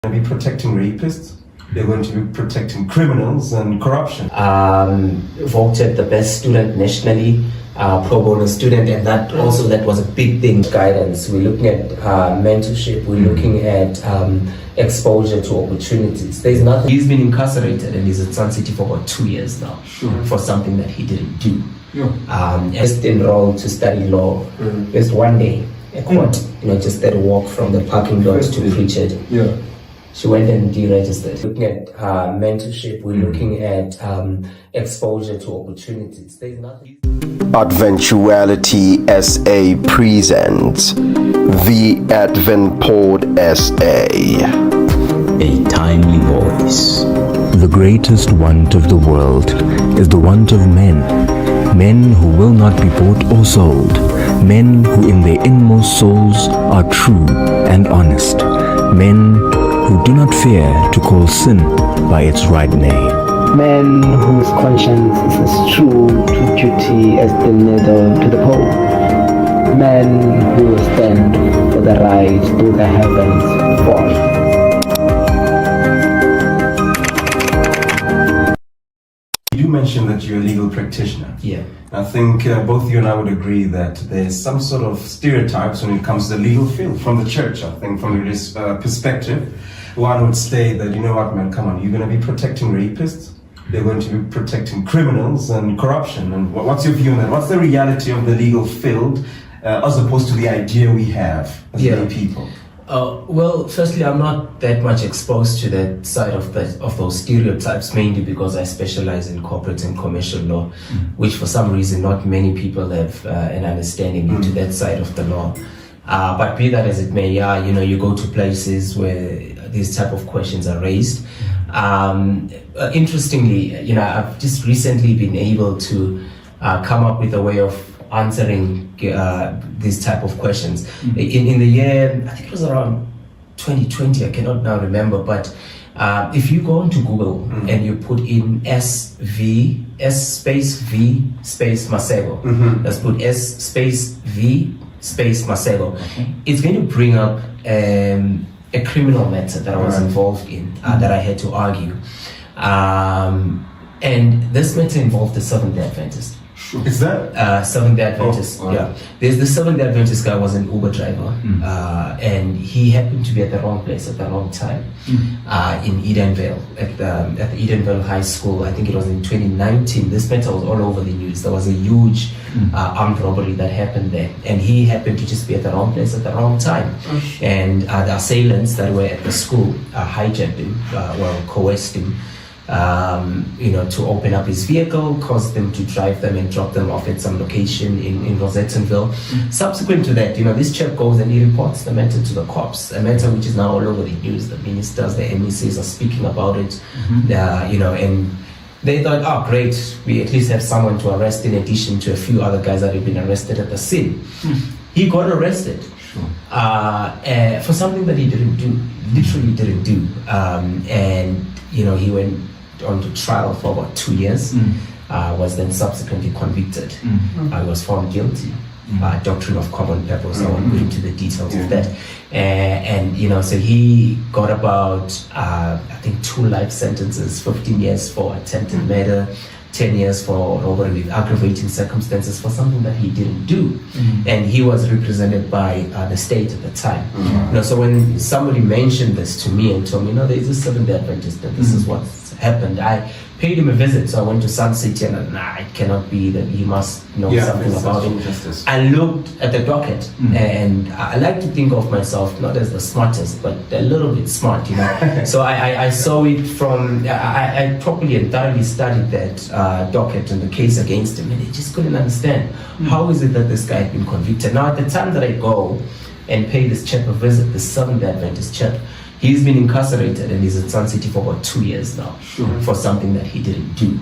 Going to be protecting rapists. They're going to be protecting criminals and corruption. Voted the best student nationally, pro bono student, and that was a big thing. Guidance. We're looking at mentorship. We're looking at exposure to opportunities. There's nothing. He's been incarcerated and he's at Sun City for about 2 years now for something that he didn't do. Just enrolled to study law. Just one day at court, just that walk from the parking lot to preach it. She went and deregistered. Looking at mentorship, we're looking at exposure to opportunities. There's nothing. Adventuality SA presents the Advent Pod SA. A timely voice. The greatest want of the world is the want of men. Men who will not be bought or sold. Men who in their inmost souls are true and honest. Men who do not fear to call sin by its right name. Men whose conscience is as true to duty as the needle to the pole. Men who stand for the right to the heavens fall. You mentioned that you're a legal practitioner. Yeah. I think both you and I would agree that there's some sort of stereotypes when it comes to the legal field from the church. I think from this perspective, one would say that, you know what, man, come on, you're going to be protecting rapists. They're going to be protecting criminals and corruption. And what's your view on that? What's the reality of the legal field as opposed to the idea we have as lay people? Well, firstly, I'm not that much exposed to that side of those stereotypes, mainly because I specialize in corporate and commercial law, which for some reason not many people have an understanding into that side of the law. But be that as it may, you go to places where these type of questions are raised. Interestingly, I've just recently been able to come up with a way of answering these type of questions. In the year, I think it was around 2020, I cannot now remember, but if you go onto Google and you put in S space V space Masego, let's put S space V space Masego, it's going to bring up a criminal matter that I was involved in, that I had to argue. And this matter involved the Seventh-day Adventist. Is that? Seventh-day Adventist, yeah. There's the Seventh-day Adventist guy was an Uber driver, and he happened to be at the wrong place at the wrong time in Edenvale, at the Edenvale High School. I think it was in 2019. This matter was all over the news. There was a huge armed robbery that happened there, and he happened to just be at the wrong place at the wrong time. And the assailants that were at the school hijacked him, coerced him, to open up his vehicle, caused them to drive them and drop them off at some location in Rosettenville. Subsequent to that, this chap goes and he reports the matter to the cops, a matter which is now all over the news. The ministers, the MECs are speaking about it, and they thought, oh great, we at least have someone to arrest in addition to a few other guys that have been arrested at the scene. He got arrested for something that he didn't do, literally didn't do, and he went on to trial for about 2 years, was then subsequently convicted. He was found guilty. Doctrine of common purpose. I won't go into the details of that. So he got about, I think 2 life sentences, 15 years for attempted murder, 10 years for robbery with aggravating circumstances for something that he didn't do. And he was represented by the state at the time. So when somebody mentioned this to me and told me, there is a Seventh-day Adventist and this is what's happened, I paid him a visit. So I went to Sun City and it cannot be that he must know something about it. Justice. I looked at the docket and I like to think of myself not as the smartest, but a little bit smart, So I saw it from, I properly and thoroughly studied that docket and the case against him, and I just couldn't understand how is it that this guy had been convicted. Now at the time that I go and pay this chap a visit, the Seventh-day Adventist chap, he's been incarcerated and he's at Sun City for about 2 years now for something that he didn't do.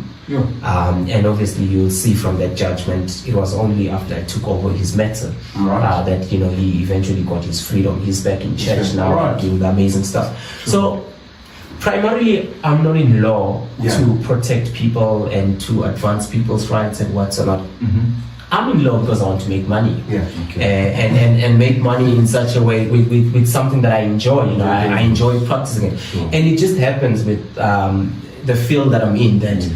And obviously you'll see from that judgment, it was only after I took over his matter that he eventually got his freedom. He's back in church now doing the amazing stuff. So primarily I'm not in law to protect people and to advance people's rights and whatsoever. I'm in law because I want to make money. Yeah, okay. And make money in such a way with something that I enjoy. You know, I enjoy practicing it. Sure. And it just happens with the field that I'm in that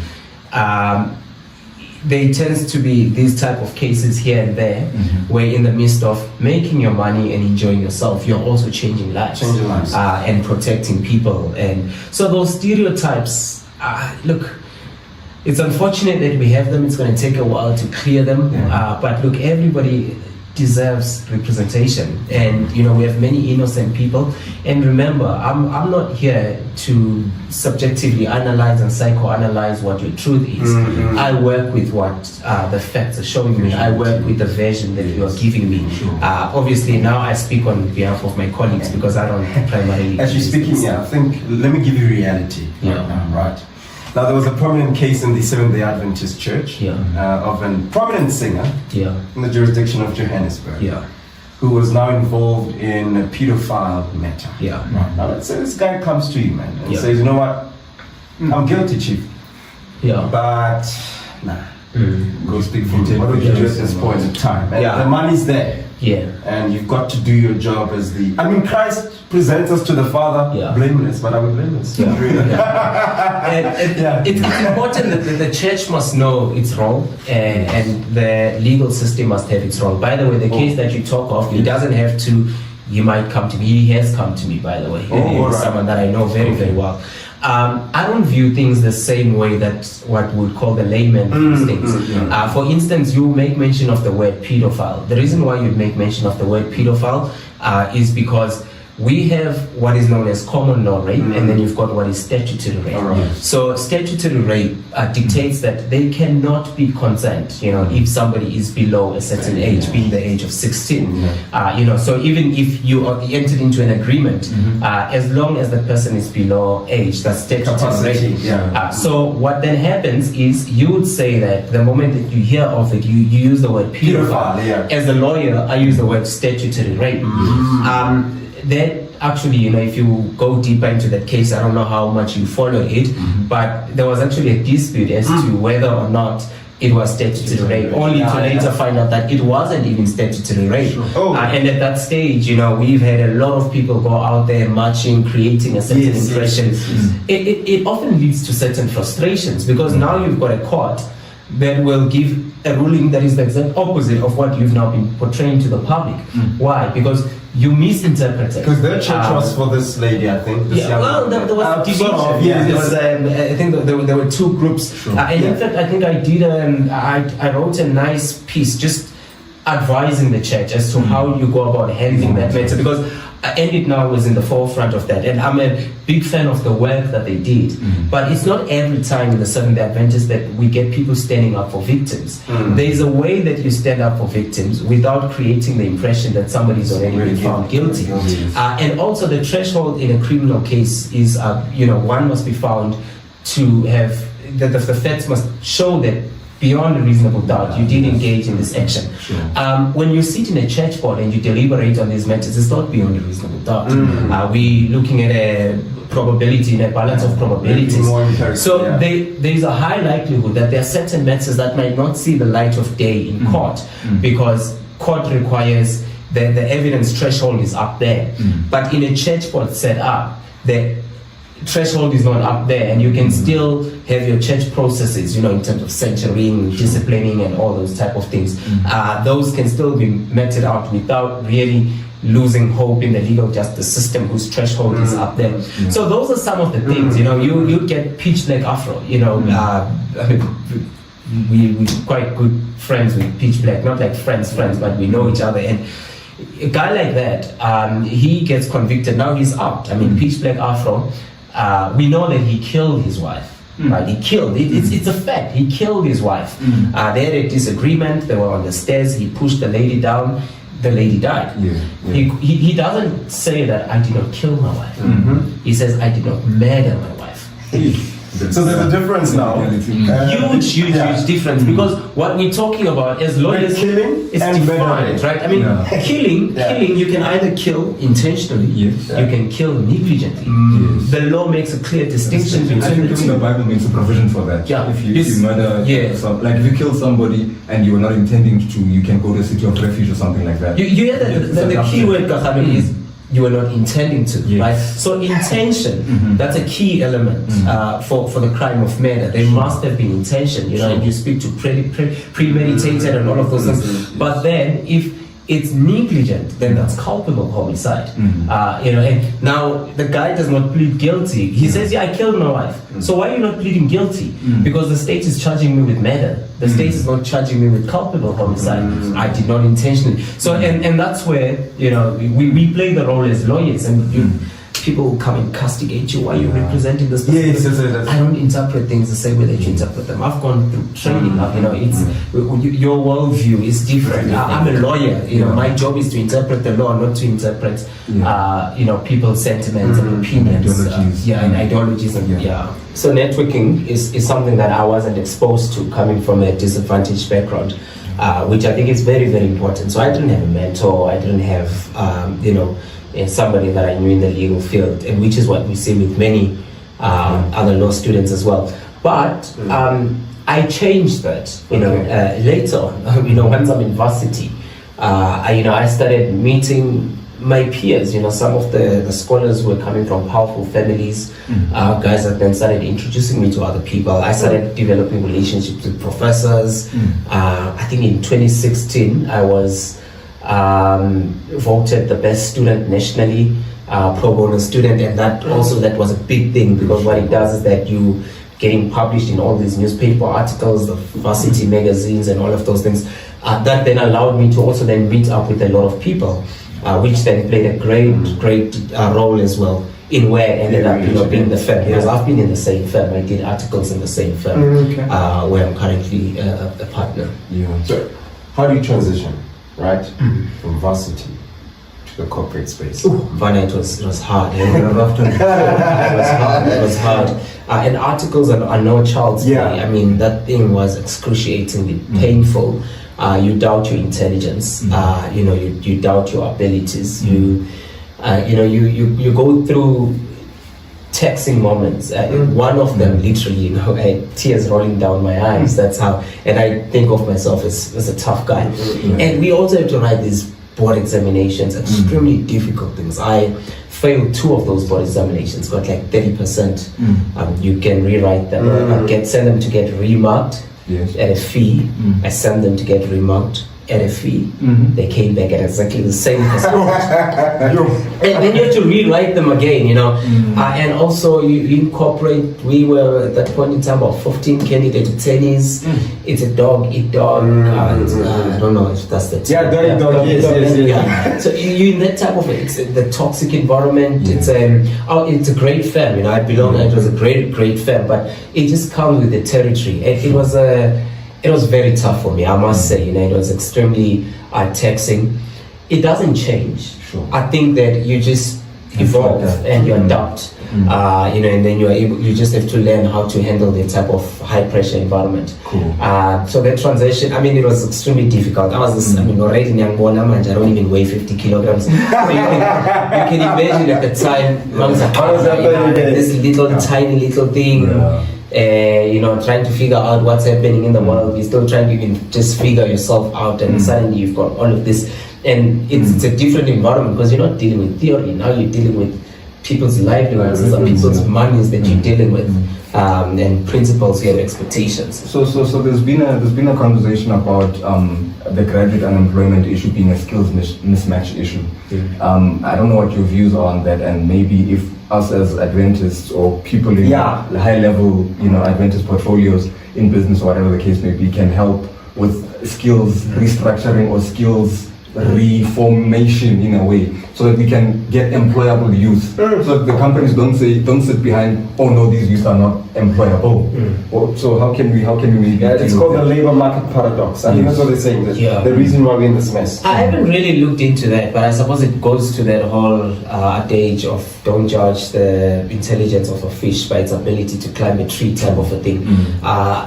there tends to be these type of cases here and there where in the midst of making your money and enjoying yourself, you're also changing lives. And protecting people. And so those stereotypes, look, it's unfortunate that we have them. It's going to take a while to clear them. But look, everybody deserves representation, and you know, we have many innocent people. And remember, I'm not here to subjectively analyze and psychoanalyze what your truth is. I work with what the facts are showing me. I work with the version that you are giving me. Obviously now I speak on behalf of my colleagues because I don't primarily. As you're speaking, I think, let me give you reality right now, right? Now, there was a prominent case in the Seventh-day Adventist Church of a prominent singer in the jurisdiction of Johannesburg who was now involved in a pedophile matter. Right. Now, let's say this guy comes to you, man, and says, you know what, I'm guilty, chief. But, nah, go speak for me. What would you do at this point in time? And the money's there. And you've got to do your job as the... I mean, Christ presents us to the Father blameless, but are we blameless? It's important that the church must know its role, and the legal system must have its role. By the way, the case that you talk of, he doesn't have to... He might come to me. He has come to me, by the way. Someone that I know very, very well. I don't view things the same way that what we would call the layman views things. For instance, you make mention of the word pedophile. The reason why you make mention of the word pedophile is because we have what is known as common law rape, and then you've got what is statutory rape. So statutory rape dictates that they cannot be consent, you know, if somebody is below a certain age, being the age of 16. You know, so even if you entered into an agreement, as long as the person is below age, that's statutory rape. So what then happens is you would say that the moment that you hear of it, you use the word pedophile. As a lawyer, I use the word statutory rape. That actually, you know, if you go deeper into that case, I don't know how much you followed it, but there was actually a dispute as to whether or not it was statutory rape, only to later find out that it wasn't even statutory rape. And at that stage, you know, we've had a lot of people go out there marching, creating a certain impression. It often leads to certain frustrations, because now you've got a court that will give a ruling that is the exact opposite of what you've now been portraying to the public. Why? Because you misinterpreted. Because their church was for this lady, I think. There was division. There was, I think there were two groups. And in fact, I think I did. I wrote a nice piece just advising the church as to how you go about handling that matter, because Endit Now was in the forefront of that, and I'm a big fan of the work that they did. But it's not every time in the Seventh-day Adventist that we get people standing up for victims. There's a way that you stand up for victims without creating the impression that somebody's already been found guilty. And also the threshold in a criminal case is, you know, one must be found to have, that the facts must show that beyond a reasonable doubt you did engage in this action. When you sit in a church board and you deliberate on these matters, it's not beyond a reasonable doubt. We looking at a probability, a balance of probabilities. So there's a high likelihood that there are certain matters that might not see the light of day in court, because court requires the evidence threshold is up there. But in a church board set up, the threshold is not up there, and you can still have your church processes, you know, in terms of censuring, disciplining, and all those type of things. Those can still be meted out without really losing hope in the legal justice system, whose threshold is up there. So those are some of the things, you know. You get Peach Black Afro, you know. I mean, we're quite good friends with Peach Black, not like friends, but we know each other. And a guy like that, he gets convicted. Now he's out. I mean, Peach Black Afro, we know that he killed his wife. Right? He killed. It's a fact. He killed his wife. They had a disagreement. They were on the stairs. He pushed the lady down. The lady died. He doesn't say that I did not kill my wife. He says I did not murder my wife. So there's a difference now. Huge difference, because what we're talking about as lawyers killing is and defined, murdering. right? I mean, killing, you can either kill intentionally, you can kill negligently. The law makes a clear distinction I between think the even two. the Bible makes a provision for that. Yeah. If you murder, like if you kill somebody and you were not intending to, you can go to a city of refuge or something like that. You hear the key word, Kahami, is you are not intending to, right? So intention, that's a key element for the crime of murder. There must have been intention, you know, and you speak to premeditated and all of those things. But then if it's negligent, then that's culpable homicide. You know, and now the guy does not plead guilty. He says, yeah, I killed my wife. So why are you not pleading guilty? Because the state is charging me with murder. The state is not charging me with culpable homicide. I did not intentionally. So, and that's where, you know, we play the role as lawyers, and people will come and castigate you while you're representing this person. Yes. I don't interpret things the same way that you interpret them. I've gone through training. You know, it's your worldview is different. I'm a lawyer. You know, my job is to interpret the law, not to interpret you know, people's sentiments and opinions. And ideologies. And, So networking is something that I wasn't exposed to coming from a disadvantaged background, which I think is very, very important. So I didn't have a mentor. I didn't have you know, somebody that I knew in the legal field, and which is what we see with many other law students as well. But I changed that, you know, later on. You know, once I'm in varsity, I started meeting my peers. You know, some of the scholars who were coming from powerful families, guys that then started introducing me to other people. I started developing relationships with professors. I think in 2016, I was voted the best student nationally, pro bono student, and that was a big thing, because what it does is that you getting published in all these newspaper articles, the varsity magazines, and all of those things. That then allowed me to also then meet up with a lot of people, which then played a great role as well in where I ended up, you know, being the firm, because I've been in the same firm. I did articles in the same firm, where I'm currently a partner. So how do you transition, right, from varsity to the corporate space? Vana, it was hard. It was hard. And articles are no child's play. I mean, that thing was excruciatingly painful. You doubt your intelligence. You know, you doubt your abilities. You go through taxing moments. One of them, literally, you know, tears rolling down my eyes. That's how. And I think of myself as a tough guy. And we also have to write these board examinations, extremely difficult things. I failed 2 of those board examinations, got like 30%. You can rewrite them, send them to get remarked at a fee. I sent them to get remarked at a fee. They came back at exactly the same percentage. And then you have to rewrite them again, you know. And also you incorporate, we were at that point in time about 15 candidate attorneys. It's a dog eat dog. I don't know if that's the term. Dog. Yes. So you in that type of, it's the toxic environment. It's a great firm, you know. It was a great firm, but it just comes with the territory. It was very tough for me, I must say. You know, it was extremely taxing. It doesn't change. I think that you just evolve and you adapt. You know, and then you just have to learn how to handle the type of high pressure environment. So that transition, I mean, it was extremely difficult. I was already in Angola, and I don't even weigh 50 kilograms. So you can imagine at the time, this little tiny little thing. You know, trying to figure out what's happening in the world. You're still trying to even just figure yourself out, and suddenly you've got all of this, and it's a different environment, because you're not dealing with theory. Now you're dealing with people's livelihoods, people's monies that you're dealing with, and principles here, expectations. So there's been a conversation about the graduate unemployment issue being a skills mismatch issue. I don't know what your views are on that, and maybe if us as Adventists or people in high level, you know, Adventist portfolios in business or whatever the case may be, can help with skills restructuring or skills reformation in a way, so that we can get employable youth. So that the companies don't sit behind, oh no, these youth are not employable. So how can we maybe it's called the labor market paradox. I think that's what they're saying. The reason why we're in this mess. I haven't really looked into that, but I suppose it goes to that whole adage of don't judge the intelligence of a fish by its ability to climb a tree type of a thing.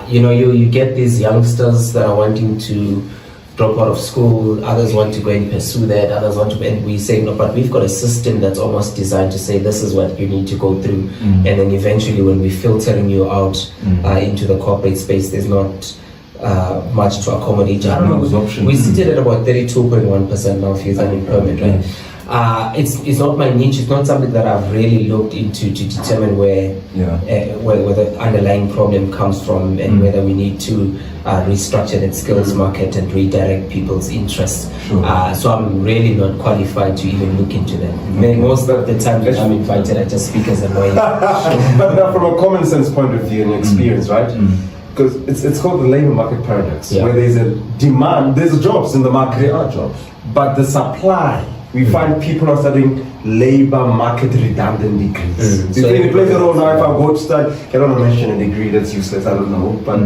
You get these youngsters that are wanting to drop out of school, others want to go and pursue that, others want to, and we say no, but we've got a system that's almost designed to say this is what you need to go through, and then eventually when we're filtering you out into the corporate space, there's not much to accommodate you. I don't know, we sit at about 32.1% now of youth unemployment, right? It's not my niche, it's not something that I've really looked into to determine where the underlying problem comes from, and whether we need to restructure that skills market and redirect people's interests. So I'm really not qualified to even look into that. Most of the time that I'm invited, I just speak as a lawyer. But now from a common sense point of view and experience, right? Because it's called the labor market paradox, where there's a demand, there's jobs in the market, there are jobs, but the supply, we find people are studying labor market redundant degrees. So it plays a role now. If I go to study, I don't want to mention a degree that's useless, I don't know, but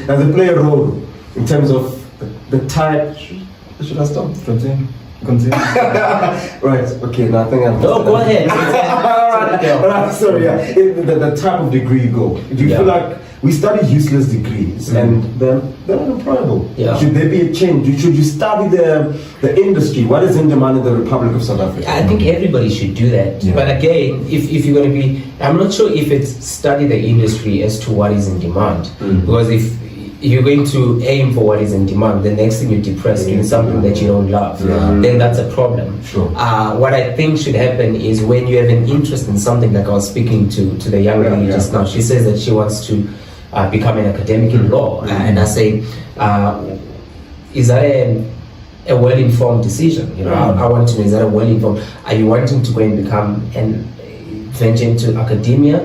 does it play a role in terms of the type? Should I stop? Continue. Right, okay, now I think I'm... No, go ahead. Alright, sorry, the type of degree you go. Do you feel like we study useless degrees and they're unemployable? Should there be a change? Should you study the industry? What is in demand in the Republic of South Africa? I think everybody should do that. But again, if you're going to be... I'm not sure if it's study the industry as to what is in demand. Because if you're going to aim for what is in demand, the next thing you're depressed doing something that you don't love, then that's a problem. What I think should happen is when you have an interest in something, like I was speaking to the young lady just now, she says that she wants to become an academic in law, and I say, is that a well-informed decision? I want to know, is that a well-informed? Are you wanting to go and become venture into academia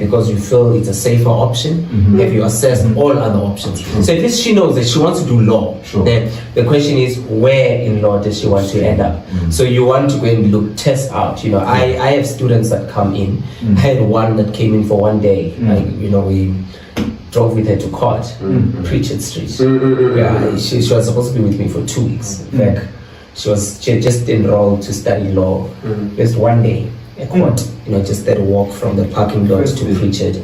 because you feel it's a safer option? Have you assessed all other options? So if she knows that she wants to do law, then the question is, where in law does she want to end up? So you want to go and test out. I have students that come in. I had one that came in for one day. We drove with her to court, Pritchard Street. She was supposed to be with me for 2 weeks. In fact, she had just enrolled to study law. Just one day. A court, just that walk from the parking lot to Pritchard.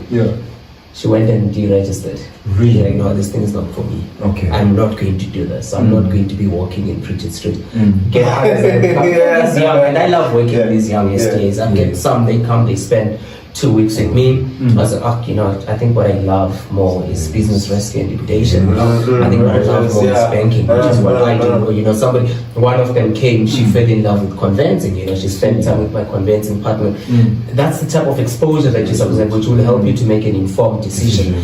She went and deregistered. Really? Like, no, this thing is not for me. Okay. I'm not going to do this. I'm not going to be walking in Pritchard Street. Get out these young, and I love working with these young STAs. I get some, they come, they spend 2 weeks with me. I was like, I think what I love more is business rescue and liquidation. I think what I love more is banking, which is what I do. One of them came, she fell in love with conveyancing. She spent time with my conveyancing partner. That's the type of exposure that you're supposed to have, which will help you to make an informed decision.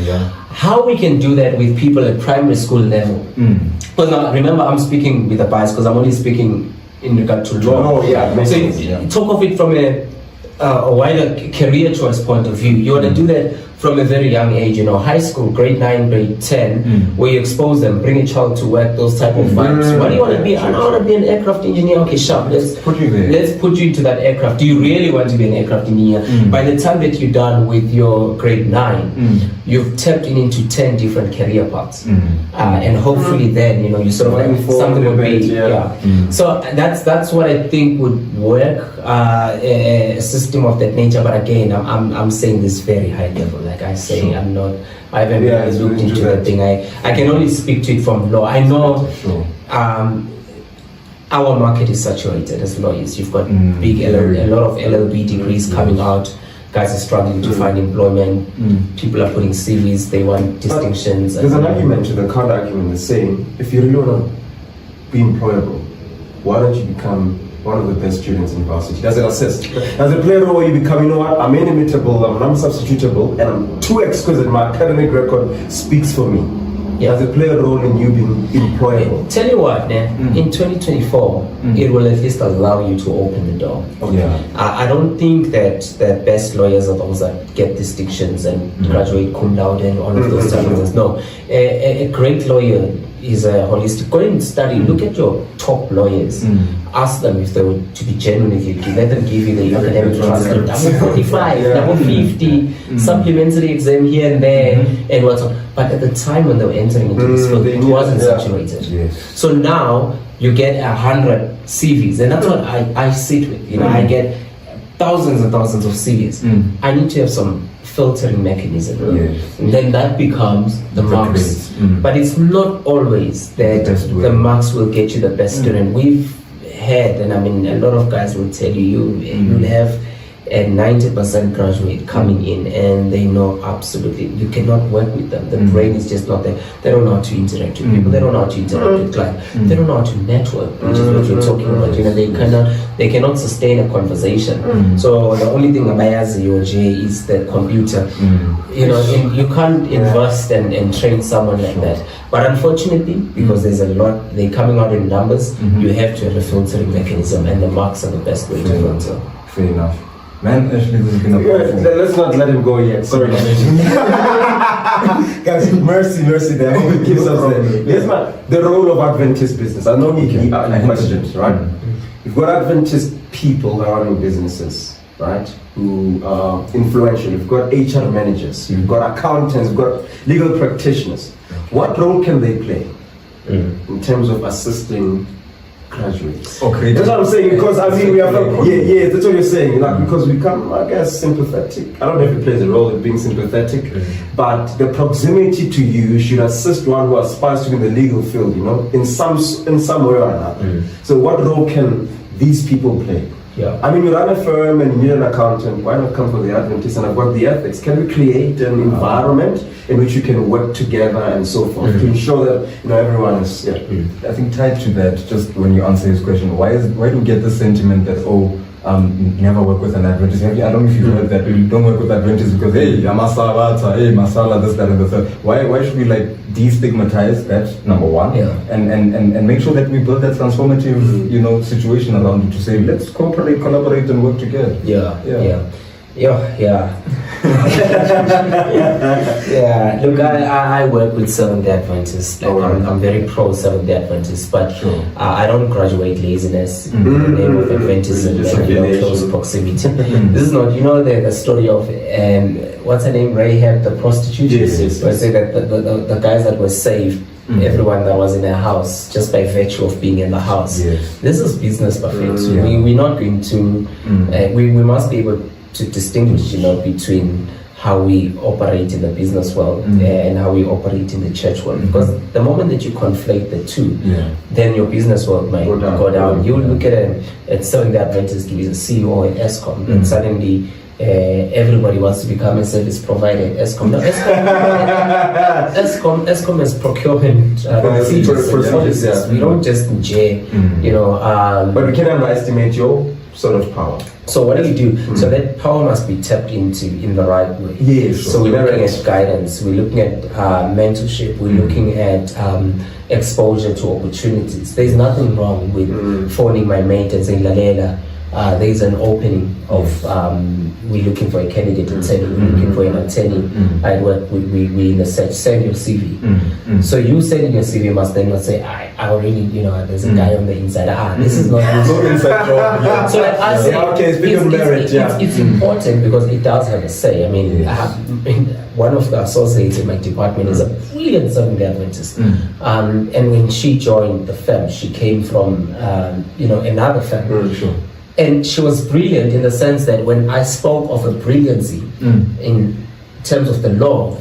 How we can do that with people at primary school level? Because now, remember, I'm speaking with a bias because I'm only speaking in regard to law. So talk of it from a wider career choice point of view. You want to do that from a very young age, high school, grade 9, grade 10, where you expose them, bring a child to work, those type of vibes. What do you want to be? I want to be an aircraft engineer. Okay, sharp. Let's put you there. Let's put you into that aircraft. Do you really want to be an aircraft engineer? By the time that you're done with your grade 9, you've tapped into 10 different career paths. And hopefully then, you sort of like something will be, So that's what I think would work, a system of that nature. But again, I'm saying this very high level. Like I say, I haven't really looked into that thing. I can only speak to it from law. I know our market is saturated as lawyers. You've got a lot of LLB degrees coming out. Guys are struggling to find employment. People are putting CVs, they want distinctions. There's an argument to the counter argument that's saying, if you really want to be employable, why don't you become one of the best students in varsity? Does it assist? Does it play a role where you become, I'm inimitable, I'm non-substitutable, and I'm too exquisite, my academic record speaks for me? Does it play a role in you being employable? Tell you what, in 2024, it will at least allow you to open the door. I don't think that the best lawyers are those that get distinctions and graduate cum laude and all of those types of things. No, a great lawyer is a holistic. Go and study. Look at your top lawyers. Ask them if they were to be genuine with you. Let them give you the academic transcript. Double 45, double 50, supplementary exam here and there, and what's on. But at the time when they were entering into this field, it wasn't saturated. Yes. So now you get 100 CVs, and that's what I sit with. I get thousands and thousands of CVs. I need to have some filtering mechanism. Yes. And then that becomes the marks. But it's not always that the marks will get you the best student. We've had, and I mean, a lot of guys will tell you, you'll have a 90% graduate coming in and they know absolutely you cannot work with them. The brain is just not there. They don't know how to interact with people. They don't know how to interact with clients. They don't know how to network, which is what you're talking about. They cannot sustain a conversation. So the only thing Abayazi or Jay is the computer. And you can't invest and train someone like that. But unfortunately, because there's a lot, they're coming out in numbers, you have to have a filtering mechanism, and the marks are the best way to filter. Fair enough. Man, actually, this has been a powerful. Let's not let him go yet. Sorry, guys. Mercy there. Here's the role of Adventist business. I know he questions, right? You've got Adventist people running businesses, right? Who are influential. You've got HR managers. You've got accountants. You've got legal practitioners. What role can they play in terms of assisting graduates? Okay, that's what I'm saying, because I mean we are that's what you're saying, like, because we come, I guess, sympathetic. I don't know if it plays a role in being sympathetic, but the proximity to you should assist one who aspires to be in the legal field, in some way or another. So what role can these people play? I mean, you run a firm and you need an accountant. Why not come for the Adventist? And I've got the ethics. Can we create an environment in which you can work together and so forth to ensure that everyone is? I think tied to that, just when you answer his question, why do we get the sentiment that never work with an Adventist? I don't know if you've heard that. We don't work with Adventists because masala, this, that, and the third. Why should we destigmatize that, number one, and make sure that we build that transformative situation around it to say let's cooperate, collaborate, and work together. Look, I work with Seventh-day Adventists. I'm very pro Seventh-day Adventists, but I don't graduate laziness in the name of Adventism and close proximity. This is not, the story of what's her name, Rahab the prostitute. Yes. I say that the guys that were saved. Everyone that was in a house just by virtue of being in the house. This is business perfect. We're not going to. We must be able to distinguish, between how we operate in the business world and how we operate in the church world. Because the moment that you conflate the two, then your business world might go down. You look at Seventh-day Adventist who is a CEO at S1Ep1, and suddenly everybody wants to become a service provider at S1Ep1. Now, S1Ep1 has procurement procedures. We don't just enjoy, but we cannot underestimate your sort of power. So what do you do? So that power must be tapped into in the right way. So we're looking at guidance, we're looking at mentorship, we're looking at exposure to opportunities. There's nothing wrong with phoning my mate and saying, Lalela, there's an opening of we're looking for a candidate and saying we're looking for an attorney. We in the search, send your CV. So you sending your CV must then not say, I already, there's a guy on the inside. This is not inside job. So like I say, it's important because it does have a say. I mean, one of the associates in my department is a brilliant Seventh-day Adventist. And when she joined the firm, she came from another firm. And she was brilliant in the sense that when I spoke of her brilliancy in terms of the law,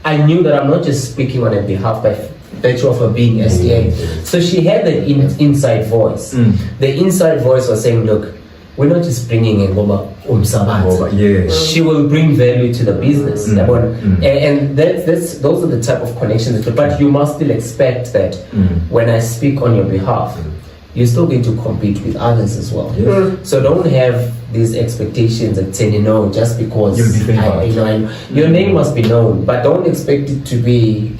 I knew that I'm not just speaking on her behalf by virtue of her being SDA. So she had the inside voice. The inside voice was saying, look, we're not just bringing in she will bring value to the business. And those are the type of connections. But you must still expect that when I speak on your behalf, you're still going to compete with others as well. So don't have these expectations and saying, just because You'll be favored. your name must be known, but don't expect it to be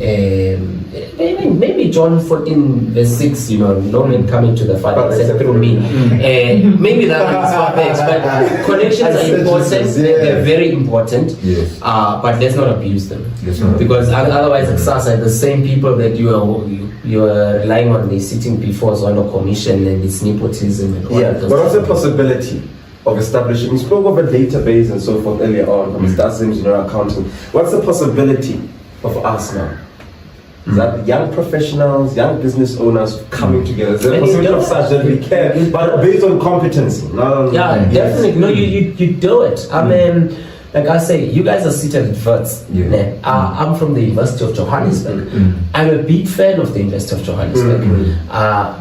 maybe John 14 verse 6, no man coming to the Father except through me. Maybe that is far-fetched, but connections are important. They're very important. Yes. But let's not abuse them. Let's not Because otherwise, at SASA, the same people that you are relying on, they're sitting before us on a commission, and it's nepotism and all that. But what's the possibility of establishing? We spoke of a database and so forth earlier on, from Mr. Sims, accounting. What's the possibility of us now? Is that young professionals, young business owners coming together? Is there a possibility of such that we care, but based on competency? Definitely. No, you do it. I mean, like I say, you guys are seated at Wits. I'm from the University of Johannesburg. I'm a big fan of the University of Johannesburg.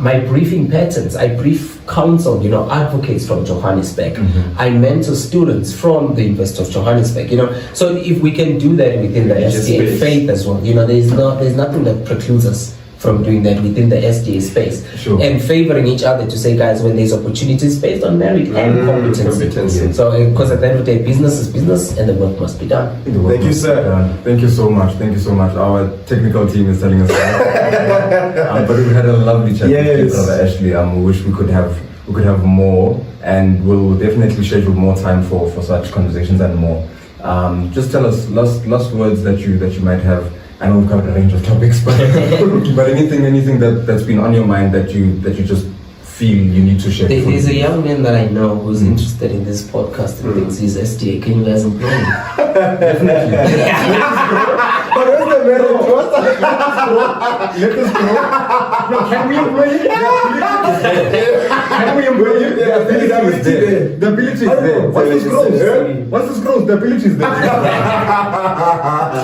My briefing patterns, I brief counsel, advocates from Johannesburg. I mentor students from the University of Johannesburg. So if we can do that within the SDA faith as well, there's nothing that precludes us from doing that within the SDA space. Sure. And favoring each other to say, guys, when there's opportunities based on merit and competency. So, because at the end of the day, business is business and the work must be done. Thank you, sir. Thank you so much. Thank you so much. Our technical team is telling us that. But we had a lovely chat with Brother Ashley. We wish we could have more, and we'll definitely schedule more time for such conversations and more. Just tell us last words that you might have. I know we've covered a range of topics, but anything that's been on your mind that you just feel you need to share. There's a young man that I know who's interested in this podcast and thinks he's SDA. Can you guys employ him? Definitely. But where's the merit? Let us grow. No, can we employ him? Can we employ him? The ability is there. The ability is there. Once this grows, the ability is there.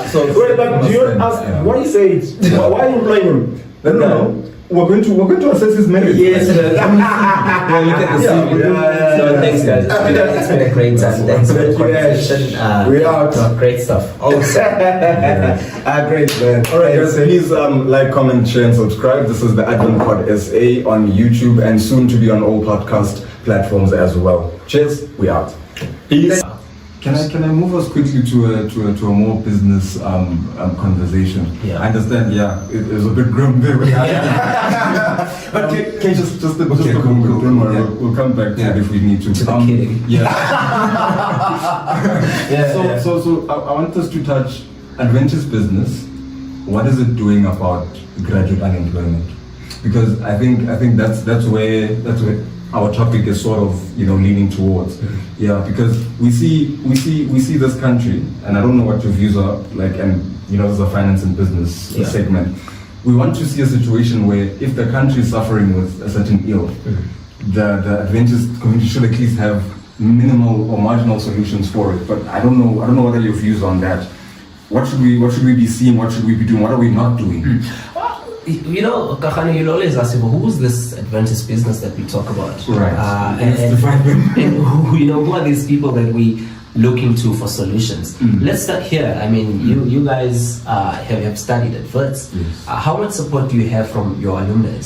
So wait, but do you ask why you say it? Why employ him? No. We're going to assess his merit. Yes, look at the CV. So thanks, guys. It's been a great time. Thanks for the conversation. We are great stuff. Great, man. All right, guys. Please like, comment, share, and subscribe. This is the Advent Pod SA on YouTube and soon to be on all podcast platforms as well. Cheers. We out. Peace. Can I move us quickly to a more business conversation? Yeah. I understand. Yeah, it is a bit grim there. But can you just cool. Don't worry. Yeah. We'll come back to it if we need to. kidding. Yeah. So I want us to touch Adventist business. What is it doing about graduate unemployment? Because I think that's where our topic is sort of leaning towards. Yeah, because we see this country, and I don't know what your views are like, and this is a finance and business segment. We want to see a situation where if the country is suffering with a certain ill, the Adventist community should at least have minimal or marginal solutions for it. But I don't know what are your views on that. What should we be seeing? What should we be doing? What are we not doing? Kahani, you'll always ask people, who's this Adventist business that we talk about? Right. And who are these people that we looking to for solutions? Let's start here. I mean, you guys have studied at Wits. Yes. How much support do you have from your alumni?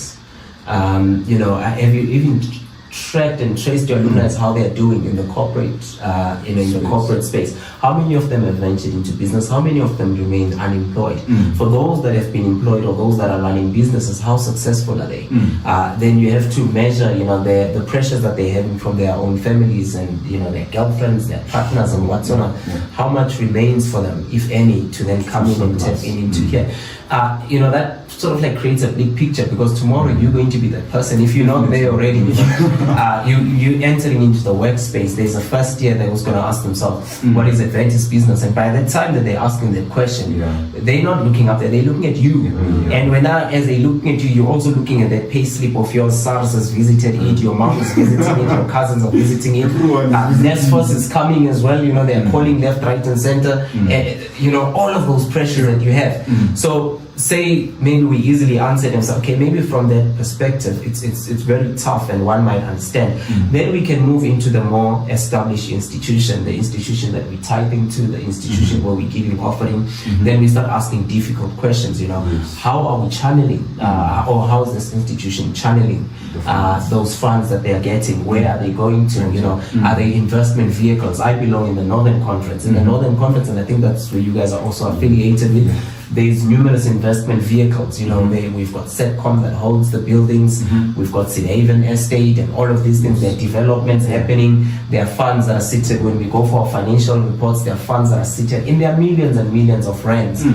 Have you even tracked and traced your alumni how they are doing in the corporate in the corporate space? How many of them have ventured into business? How many of them remain unemployed? For those that have been employed or those that are running businesses, how successful are they? Then you have to measure the pressures that they're having from their own families and their girlfriends, their partners and whatsoever. How much remains for them, if any, to then come in and tap into here? That sort of like creates a big picture, because tomorrow you're going to be that person. If you're not there already, you entering into the workspace, there's a first year that was going to ask themselves, what is Adventist business? And by the time that they're asking that question, they're not looking up there, they're looking at you. And as they're looking at you, you're also looking at that pay slip of yours. SARS has visited it, your mom is visiting it, your cousins are visiting it. NSFOS is coming as well, they're calling left, right and center. All of those pressures that you have. So say maybe we easily answer them, so okay, maybe from that perspective it's very tough and one might understand. Then we can move into the more established institution, the institution that we tithing to, the institution where we giving offering. Then we start asking difficult questions, you know, how are we channeling or how is this institution channeling those funds that they are getting? Where are they going to? You know, are they investment vehicles? I belong in the Northern Conference. In the Northern Conference, and I think that's where you guys are also affiliated with, there's numerous investment vehicles. You know, we've got Setcom that holds the buildings, we've got Haven Estate and all of these things. There are developments happening. There are funds that are seated when we go for our financial reports. There are funds that are seated in their millions and millions of rands.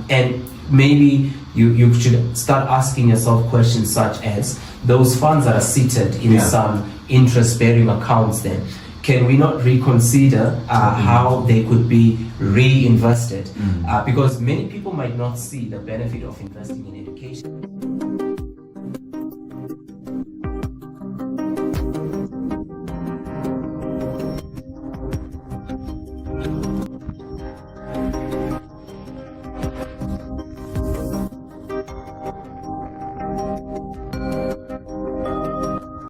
And maybe you should start asking yourself questions such as, those funds that are seated in some interest-bearing accounts, then can we not reconsider how they could be reinvested? Because many people might not see the benefit of investing in education.